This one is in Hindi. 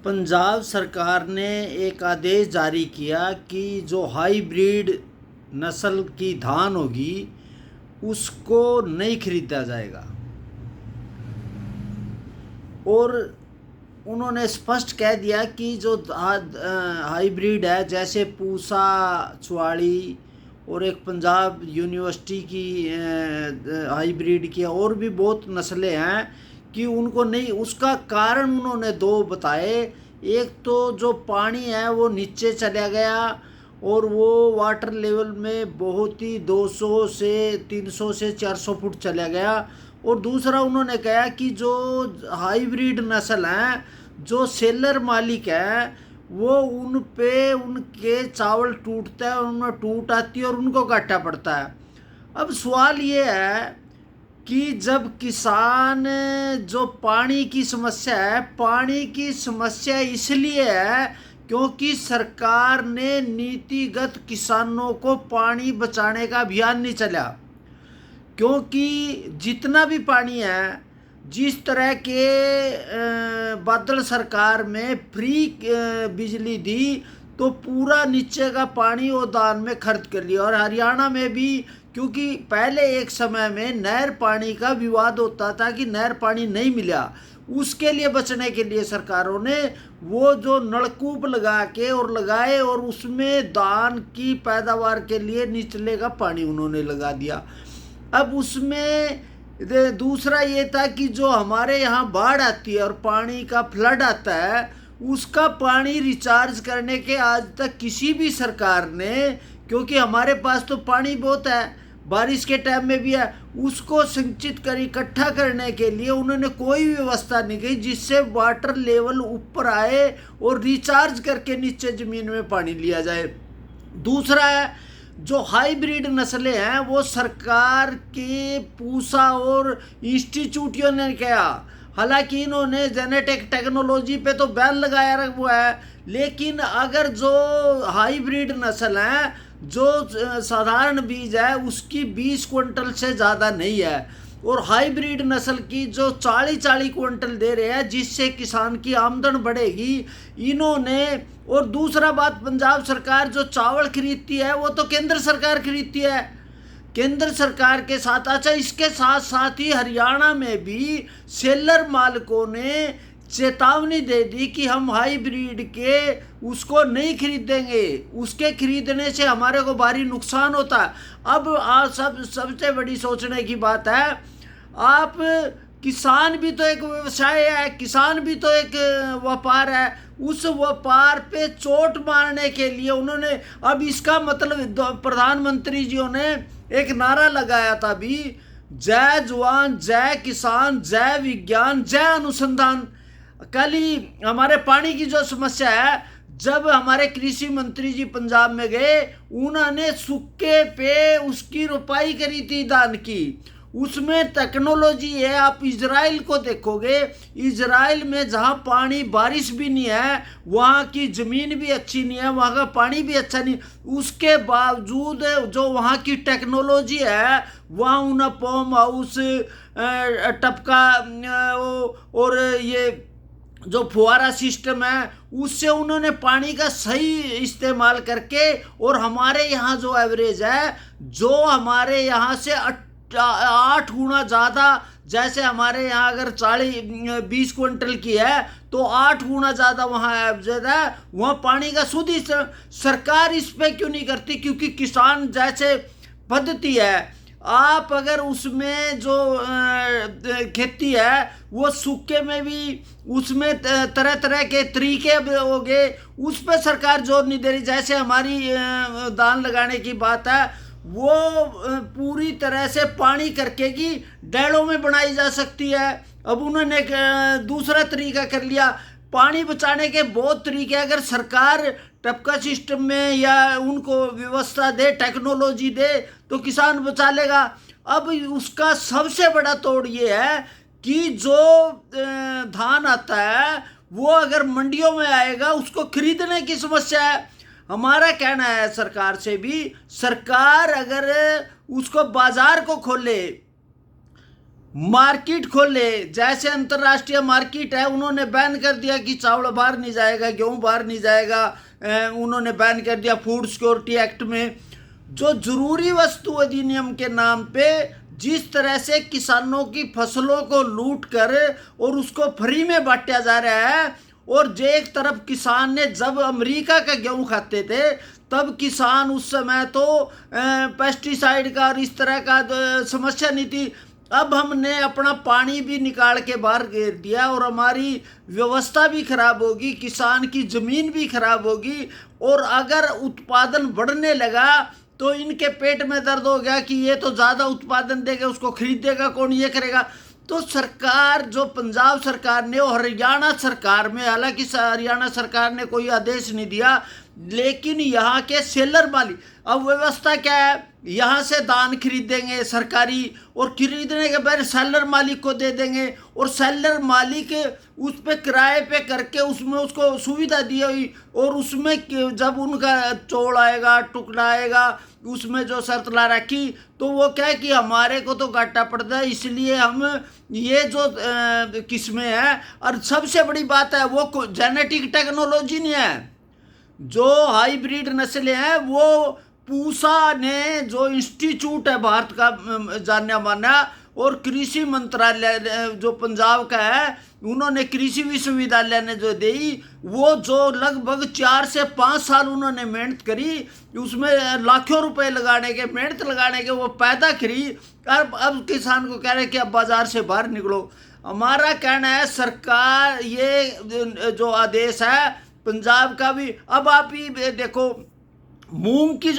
पंजाब सरकार ने एक आदेश जारी किया कि जो हाईब्रिड नस्ल की धान होगी उसको नहीं खरीदा जाएगा। और उन्होंने स्पष्ट कह दिया कि जो हाईब्रिड है, जैसे पूसा, चुआड़ी और एक पंजाब यूनिवर्सिटी की हाईब्रिड की और भी बहुत नस्लें हैं कि उनको नहीं। उसका कारण उन्होंने दो बताए। एक तो जो पानी है वो नीचे चला गया और वो वाटर लेवल में बहुत ही 200 से 300 से 400 फुट चला गया। और दूसरा उन्होंने कहा कि जो हाईब्रिड नस्ल हैं, जो सेलर मालिक हैं, वो उन पे उनके चावल टूटता है, उनमें टूट आती है और उनको घाटा पड़ता है। अब सवाल ये है कि जब किसान, जो पानी की समस्या है, पानी की समस्या इसलिए है क्योंकि सरकार ने नीतिगत किसानों को पानी बचाने का अभियान नहीं चला। क्योंकि जितना भी पानी है, जिस तरह के बादल सरकार में फ्री बिजली दी तो पूरा नीचे का पानी वो दान में खर्च कर लिया। और हरियाणा में भी, क्योंकि पहले एक समय में नहर पानी का विवाद होता था कि नहर पानी नहीं मिला, उसके लिए बचने के लिए सरकारों ने वो जो नलकूप लगा के और लगाए और उसमें धान की पैदावार के लिए निचले का पानी उन्होंने लगा दिया। अब उसमें दूसरा ये था कि जो हमारे यहाँ बाढ़ आती है और पानी का फ्लड आता है, उसका पानी रिचार्ज करने के आज तक किसी भी सरकार ने, क्योंकि हमारे पास तो पानी बहुत है, बारिश के टाइम में भी है, उसको संचित कर इकट्ठा करने के लिए उन्होंने कोई व्यवस्था नहीं की जिससे वाटर लेवल ऊपर आए और रिचार्ज करके नीचे ज़मीन में पानी लिया जाए। दूसरा है जो हाईब्रिड नस्लें हैं, वो सरकार के पूसा और इंस्टीट्यूटियों ने किया। हालांकि इन्होंने जेनेटिक टेक्नोलॉजी पे तो बैन लगाया हुआ है, लेकिन अगर जो हाईब्रिड नस्ल है, जो साधारण बीज है, उसकी 20 क्विंटल से ज़्यादा नहीं है और हाईब्रिड नस्ल की जो 40-40 क्विंटल दे रहे हैं, जिससे किसान की आमदन बढ़ेगी इन्होंने। और दूसरा बात, पंजाब सरकार जो चावल खरीदती है वो तो केंद्र सरकार खरीदती है, केंद्र सरकार के साथ। अच्छा, इसके साथ साथ ही हरियाणा में भी सेलर मालिकों ने चेतावनी दे दी कि हम हाईब्रिड के उसको नहीं खरीदेंगे, उसके खरीदने से हमारे को भारी नुकसान होता है। अब सबसे बड़ी सोचने की बात है, आप किसान भी तो एक व्यवसाय है, किसान भी तो एक व्यापार है। उस व्यापार पे चोट मारने के लिए उन्होंने, अब इसका मतलब प्रधानमंत्री जी ने एक नारा लगाया था भी, जय जवान, जय किसान, जय विज्ञान, जय अनुसंधान। कल ही हमारे पानी की जो समस्या है, जब हमारे कृषि मंत्री जी पंजाब में गए, उन्होंने सूखे पे उसकी रोपाई करी थी धान की। उसमें टेक्नोलॉजी है। आप इजराइल को देखोगे, इजराइल में जहाँ पानी, बारिश भी नहीं है, वहाँ की ज़मीन भी अच्छी नहीं है, वहाँ का पानी भी अच्छा नहीं, उसके बावजूद जो वहाँ की टेक्नोलॉजी है, वहाँ उन्हें पम्प हाउस, टपका और ये जो फुहारा सिस्टम है, उससे उन्होंने पानी का सही इस्तेमाल करके, और हमारे यहाँ जो एवरेज है, जो हमारे यहाँ से 8 गुना ज़्यादा, जैसे हमारे यहाँ अगर 20 क्विंटल की है तो 8 गुना ज़्यादा वहाँ एवरेज है। वहाँ पानी का शुद्ध सरकार इस पे क्यों नहीं करती? क्योंकि किसान जैसे पद्धति है, आप अगर उसमें जो खेती है वो सूखे में भी, उसमें तरह तरह के तरीके हो गए, उस पर सरकार जोर नहीं दे रही। जैसे हमारी धान लगाने की बात है, वो पूरी तरह से पानी करके की डैलों में बनाई जा सकती है। अब उन्होंने दूसरा तरीका कर लिया। पानी बचाने के बहुत तरीके, अगर सरकार टपका सिस्टम में या उनको व्यवस्था दे, टेक्नोलॉजी दे, तो किसान बचा लेगा। अब उसका सबसे बड़ा तोड़ ये है कि जो धान आता है वो अगर मंडियों में आएगा, उसको खरीदने की समस्या है। हमारा कहना है सरकार से भी, सरकार अगर उसको बाजार को खोले, मार्केट खोले, जैसे अंतर्राष्ट्रीय मार्केट है उन्होंने बैन कर दिया कि चावल बाहर नहीं जाएगा, गेहूं बाहर नहीं जाएगा, उन्होंने बैन कर दिया फूड सिक्योरिटी एक्ट में। जो जरूरी वस्तु अधिनियम के नाम पे जिस तरह से किसानों की फसलों को लूट कर और उसको फ्री में बांटा जा रहा है, और जो एक तरफ किसान ने जब अमेरिका का गेहूं खाते थे तब किसान उस समय तो पेस्टिसाइड का और इस तरह का समस्या नहीं थी। अब हमने अपना पानी भी निकाल के बाहर घेर दिया और हमारी व्यवस्था भी खराब होगी, किसान की जमीन भी खराब होगी, और अगर उत्पादन बढ़ने लगा तो इनके पेट में दर्द हो गया कि ये तो ज़्यादा उत्पादन देगा, उसको खरीदेगा कौन, ये करेगा। तो सरकार जो पंजाब सरकार ने और हरियाणा सरकार में, हालांकि हरियाणा सरकार ने कोई आदेश नहीं दिया, लेकिन यहाँ के सेलर मालिक, अब व्यवस्था क्या है, यहाँ से धान खरीदेंगे सरकारी और खरीदने के बाद सेलर मालिक को दे देंगे, और सेलर मालिक उस पर किराए पे करके उसमें उसको सुविधा दी हुई, और उसमें जब उनका चौल आएगा, टुकड़ा आएगा, उसमें जो शर्त ला रखी, तो वो क्या है कि हमारे को तो घाटा पड़ता है, इसलिए हम ये जो किस्में हैं, और सबसे बड़ी बात है वो जेनेटिक टेक्नोलॉजी नहीं है, जो हाइब्रिड नस्लें हैं वो पूसा ने जो इंस्टीट्यूट है भारत का जाना माना, और कृषि मंत्रालय जो पंजाब का है, उन्होंने कृषि विश्वविद्यालय ने जो दी, वो जो लगभग 4 से 5 साल उन्होंने मेहनत करी, उसमें लाखों रुपए लगाने के, मेहनत लगाने के, वो पैदा करी। अब किसान को कह रहे हैं कि अब बाजार से बाहर निकलो। हमारा कहना है सरकार ये जो आदेश है पंजाब का भी, अब आप ही देखो मूंग की जो